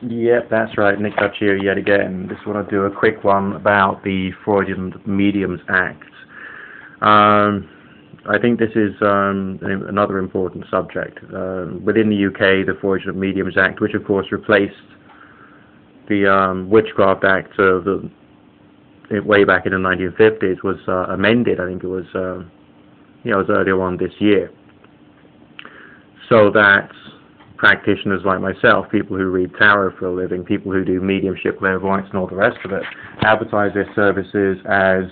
Yep, that's right. Nick Dutch here yet again. Just want to do a quick one about the Fraudulent Mediums Act. I think this is another important subject. Within the UK, the Fraudulent Mediums Act, which of course replaced the Witchcraft Act of way back in the 1950s, was amended. I think it was, it was earlier on this year, so that practitioners like myself, people who read tarot for a living, people who do mediumship, clairvoyance, and all the rest of it, advertise their services as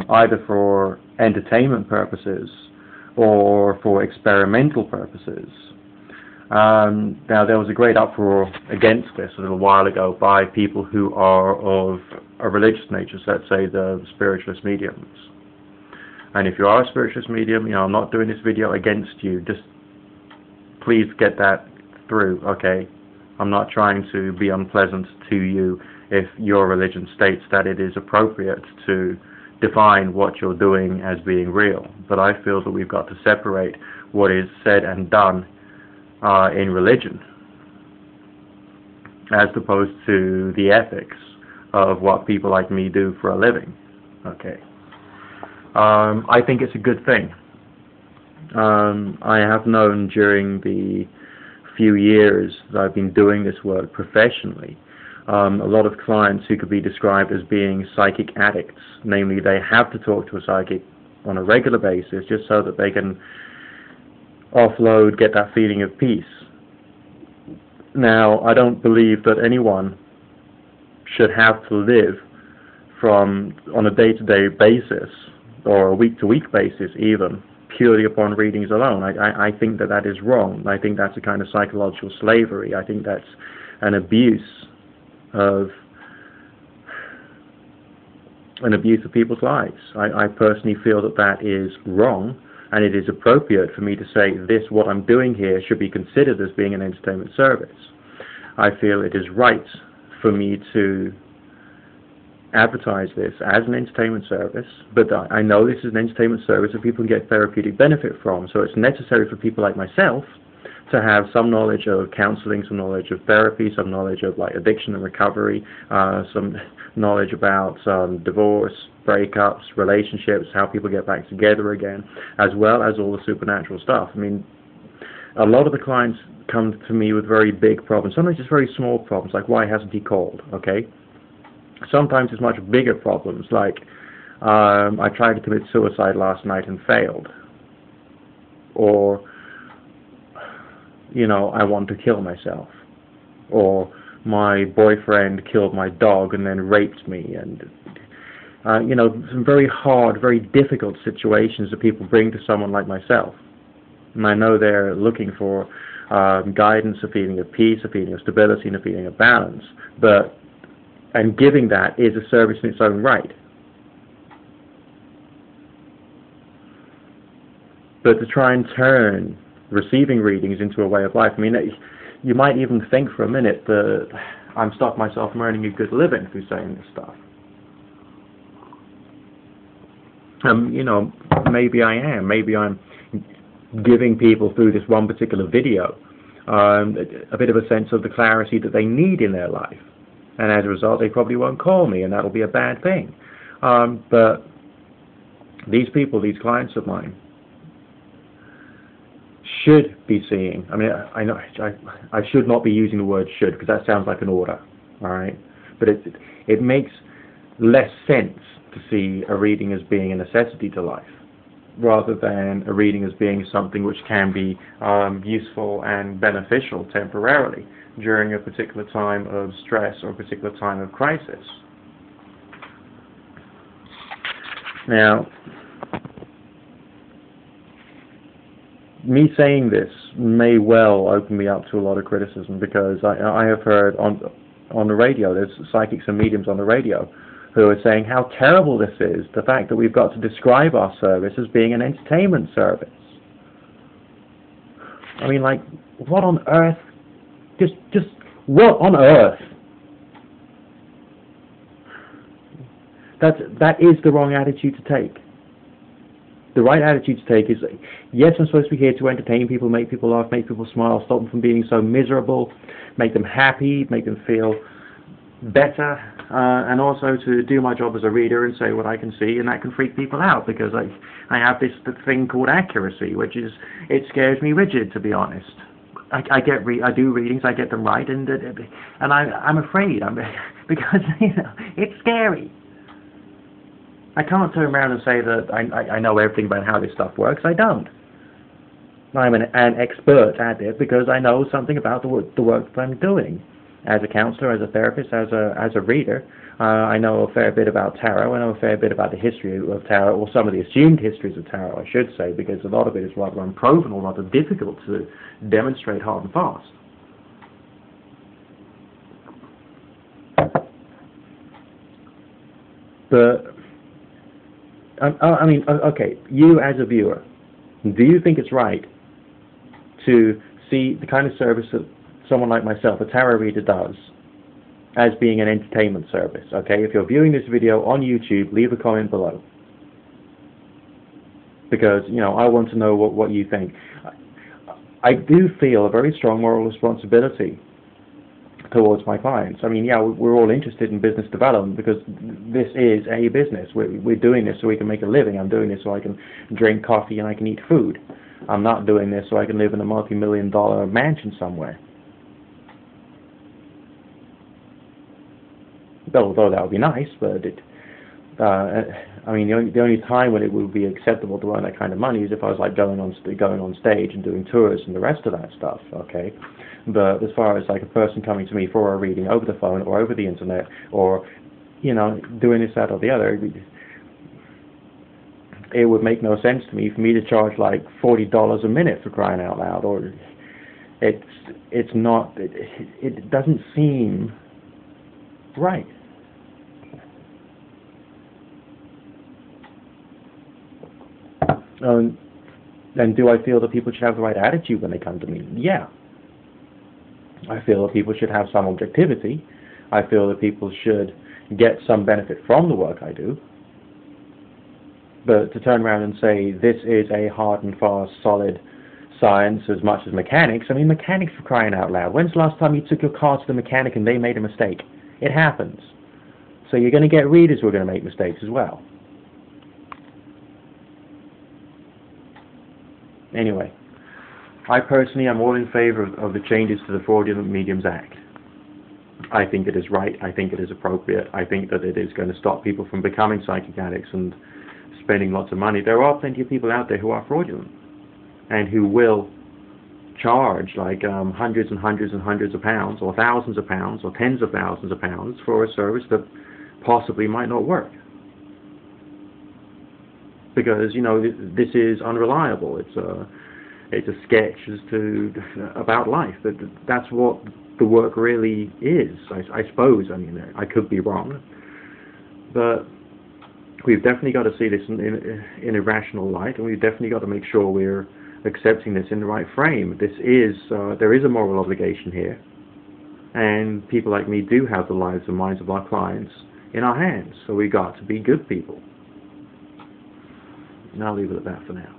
either for entertainment purposes or for experimental purposes. Now, there was a great uproar against this a little while ago by people who are of a religious nature, so let's say the spiritualist mediums. And if you are a spiritualist medium, I'm not doing this video against you, just please get that through, okay? I'm not trying to be unpleasant to you if your religion states that it is appropriate to define what you're doing as being real. But I feel that we've got to separate what is said and done in religion as opposed to the ethics of what people like me do for a living, okay? I think it's a good thing. I have known during the few years that I've been doing this work professionally, a lot of clients who could be described as being psychic addicts, namely they have to talk to a psychic on a regular basis just so that they can offload, get that feeling of peace. Now, I don't believe that anyone should have to live on a day-to-day basis or a week-to-week basis even, purely upon readings alone. I think that is wrong. I think that's a kind of psychological slavery. I think that's an abuse of people's lives. I personally feel that is wrong, and it is appropriate for me to say what I'm doing here should be considered as being an entertainment service. I feel it is right for me to advertise this as an entertainment service, but I know this is an entertainment service that people can get therapeutic benefit from, so it's necessary for people like myself to have some knowledge of counseling, some knowledge of therapy, some knowledge of addiction and recovery, some knowledge about divorce, breakups, relationships, how people get back together again, as well as all the supernatural stuff. I mean, a lot of the clients come to me with very big problems, sometimes just very small problems, like why hasn't he called, okay? Sometimes it's much bigger problems, like I tried to commit suicide last night and failed, or I want to kill myself, or my boyfriend killed my dog and then raped me, and some very hard, very difficult situations that people bring to someone like myself. And I know they're looking for guidance, a feeling of peace, a feeling of stability, and a feeling of balance, and giving that is a service in its own right. But to try and turn receiving readings into a way of life, I mean, you might even think for a minute that I'm stopping myself from earning a good living through saying this stuff. Maybe I am. Maybe I'm giving people through this one particular video a bit of a sense of the clarity that they need in their life. And as a result, they probably won't call me, and that'll be a bad thing. But these people, these clients of mine, should be seeing. I mean, I know I should not be using the word "should" because that sounds like an order, all right? But it makes less sense to see a reading as being a necessity to life, rather than a reading as being something which can be useful and beneficial temporarily during a particular time of stress or a particular time of crisis. Now, me saying this may well open me up to a lot of criticism, because I have heard on the radio, there's psychics and mediums on the radio who are saying how terrible this is, the fact that we've got to describe our service as being an entertainment service. I mean, what on earth? Just what on earth? That is the wrong attitude to take. The right attitude to take is, yes, I'm supposed to be here to entertain people, make people laugh, make people smile, stop them from being so miserable. make them happy, make them feel better, and also to do my job as a reader and say what I can see, and that can freak people out because I have this thing called accuracy, which is, it scares me rigid, to be honest. I do readings, I get them right, and I'm afraid, because it's scary. I can't turn around and say that I know everything about how this stuff works. I don't. I'm an expert at it because I know something about the work that I'm doing. As a counselor, as a therapist, as a reader, I know a fair bit about tarot. I know a fair bit about the history of tarot, or some of the assumed histories of tarot, I should say, because a lot of it is rather unproven or rather difficult to demonstrate hard and fast. But I mean, okay, you as a viewer, do you think it's right to see the kind of service that someone like myself, a tarot reader, does as being an entertainment service? Okay, if you're viewing this video on YouTube, leave a comment below, because I want to know what you think. I do feel a very strong moral responsibility towards my clients. I mean, yeah, we're all interested in business development because this is a business. We're doing this so we can make a living. I'm doing this so I can drink coffee and I can eat food. I'm not doing this so I can live in a multi-million-dollar mansion somewhere. Although that would be nice, but I mean, the only time when it would be acceptable to earn that kind of money is if I was like going on stage and doing tours and the rest of that stuff. Okay, but as far as like a person coming to me for a reading over the phone or over the internet, or doing this, that, or the other, it would make no sense to me for me to charge like $40 a minute, for crying out loud. Or it's not. It doesn't seem right. And do I feel that people should have the right attitude when they come to me? Yeah. I feel that people should have some objectivity. I feel that people should get some benefit from the work I do. But to turn around and say this is a hard and fast, solid science as much as mechanics, I mean, mechanics, for crying out loud. When's the last time you took your car to the mechanic and they made a mistake? It happens. So you're going to get readers who are going to make mistakes as well. Anyway, I personally am all in favor of the changes to the Fraudulent Mediums Act. I think it is right. I think it is appropriate. I think that it is going to stop people from becoming psychic addicts and spending lots of money. There are plenty of people out there who are fraudulent and who will charge like hundreds and hundreds and hundreds of pounds, or thousands of pounds, or tens of thousands of pounds for a service that possibly might not work. Because this is unreliable. It's a sketch about life. That's what the work really is. I suppose. I mean, I could be wrong, but we've definitely got to see this in a rational light, and we've definitely got to make sure we're accepting this in the right frame. There is a moral obligation here, and people like me do have the lives and minds of our clients in our hands. So we got to be good people. And I'll leave it at that for now.